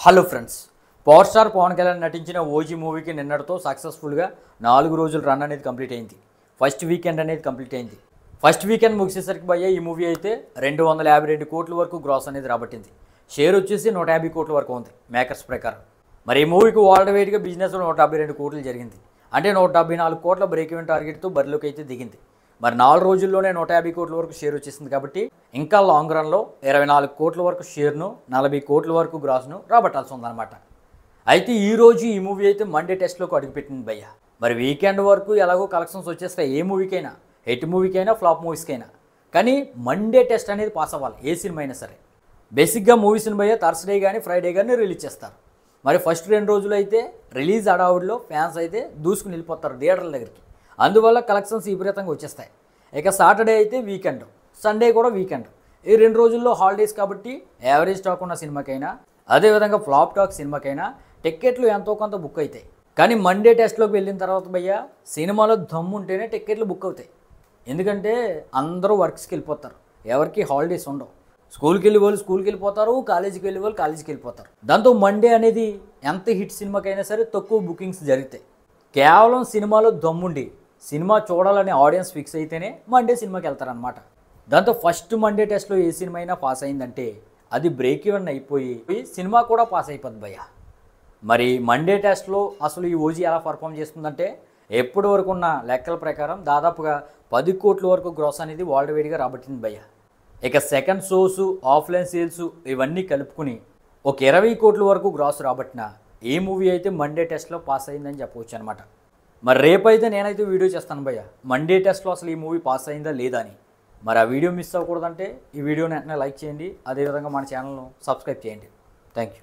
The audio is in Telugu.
Hello friends, power star Pawan Kalyan నటించిన ఓజీ మూవీకి నిన్నటితో సక్సెస్ఫుల్గా 4 రోజులు రన్ అనేది కంప్లీట్ అయింది. ఫస్ట్ వీకెండ్ అనేది కంప్లీట్ అయింది. ఫస్ట్ వీకెండ్ ముగిసేసరికి భయ్య ఈ మూవీ అయితే 252 కోట్ల వరకు గ్రాస్ అనేది రాబట్టింది. షేర్ వచ్చేసి 150 కోట్ల వరకు ఉంది మేకర్స్ ప్రకారం. మరి ఈ మూవీకి వరల్డ్ వైడ్గా బిజినెస్ 172 కోట్లు జరిగింది. అంటే 174 కోట్ల బ్రేక్ ఈవెన్ టార్గెట్తో బరిలోకి అయితే దిగింది. మరి 4 రోజుల్లోనే 150 కోట్ల వరకు షేర్ వచ్చేసింది కాబట్టి ఇంకా లాంగ్ రన్లో 24 కోట్ల వరకు షేర్ను 40 కోట్ల వరకు గ్రాస్ను రాబట్టాల్సి ఉందన్నమాట. అయితే ఈరోజు ఈ మూవీ అయితే మండే టెస్ట్లోకి అడుగుపెట్టింది భయ్య. మరి వీకెండ్ వరకు ఎలాగో కలెక్షన్స్ వచ్చేస్తాయి, ఏ మూవీకైనా, హిట్ మూవీకైనా, ఫ్లాప్ మూవీస్కైనా. కానీ మండే టెస్ట్ అనేది పాస్ అవ్వాలి, ఏ సినిమా అయినా సరే. బేసిక్గా మూవీస్ని భయ్య థర్స్డే కానీ ఫ్రైడే కానీ రిలీజ్ చేస్తారు. మరి ఫస్ట్ 2 రోజులు అయితే రిలీజ్ హడావుడిలో ఫ్యాన్స్ అయితే దూసుకుని వెళ్ళిపోతారు థియేటర్ల దగ్గరికి. అందువల్ల కలెక్షన్స్ విపరీతంగా వచ్చేస్తాయి. ఇక సాటర్డే అయితే వీకెండ్, సండే కూడా వీకెండ్. ఈ 2 రోజుల్లో హాలిడేస్ కాబట్టి యావరేజ్ టాక్ ఉన్న సినిమాకైనా, అదేవిధంగా ఫ్లాప్ టాక్ సినిమాకైనా టికెట్లు ఎంతో కొంత బుక్ అవుతాయి. కానీ మండే టెస్ట్లోకి వెళ్ళిన తర్వాత భయ్య సినిమాలో దమ్ము ఉంటేనే టికెట్లు బుక్ అవుతాయి. ఎందుకంటే అందరూ వర్క్స్కి వెళ్ళిపోతారు, ఎవరికి హాలిడేస్ ఉండవు. స్కూల్కి వెళ్ళే వాళ్ళు స్కూల్కి వెళ్ళిపోతారు, కాలేజీకి వెళ్ళే వాళ్ళు కాలేజీకి వెళ్ళిపోతారు. దాంతో మండే అనేది ఎంత హిట్ సినిమాకైనా సరే తక్కువ బుకింగ్స్ జరుగుతాయి. కేవలం సినిమాలో దమ్ముండి సినిమా చూడాలనే ఆడియన్స్ ఫిక్స్ అయితేనే మండే సినిమాకి వెళ్తారనమాట. దాంతో ఫస్ట్ మండే టెస్ట్లో ఏ సినిమా అయినా పాస్ అయిందంటే అది బ్రేక్ ఈవెన్ అయిపోయి సినిమా కూడా పాస్ అయిపోద్ది భయ్య. మరి మండే టెస్ట్లో అసలు ఈ ఓజీ ఎలా పర్ఫామ్ చేస్తుందంటే ఎప్పటి వరకు ఉన్న లెక్కల ప్రకారం దాదాపుగా 10 కోట్ల వరకు గ్రాస్ అనేది వరల్డ్ వైడ్గా రాబట్టింది భయ్య. ఇక సెకండ్ షోస్, ఆఫ్లైన్ సేల్స్ ఇవన్నీ కలుపుకుని ఒక 20 కోట్ల వరకు గ్రాస్ రాబట్టిన ఈ మూవీ అయితే మండే టెస్ట్లో పాస్ అయిందని చెప్పవచ్చు అనమాట. మరి రేపైతే నేనైతే వీడియో చేస్తాను భయ్య, మండే టెస్ట్లో అసలు ఈ మూవీ పాస్ అయిందా లేదా అని. మరి ఆ వీడియో మిస్ అవ్వకూడదంటే ఈ వీడియోని వెంటనే లైక్ చేయండి, అదేవిధంగా మన ఛానల్ను సబ్స్క్రైబ్ చేయండి. Thank you.